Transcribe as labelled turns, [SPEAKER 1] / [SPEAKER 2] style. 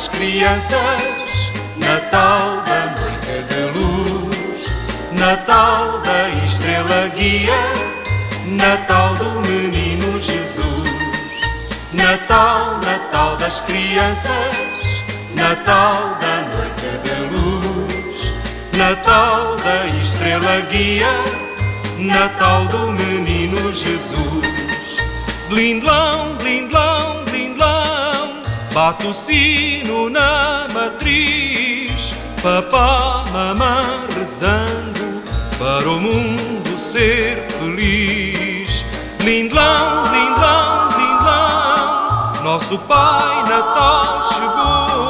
[SPEAKER 1] das crianças, Natal da noite de luz, Natal da estrela guia, Natal do menino Jesus. Natal, Natal das crianças, Natal da noite de luz, Natal da estrela guia, Natal do menino Jesus. Blindlão, blindlão, blindlão, bate o sino na matriz, papá, mamã rezando para o mundo ser feliz. Blindlão, blindlão, blindlão, nosso Pai Natal chegou.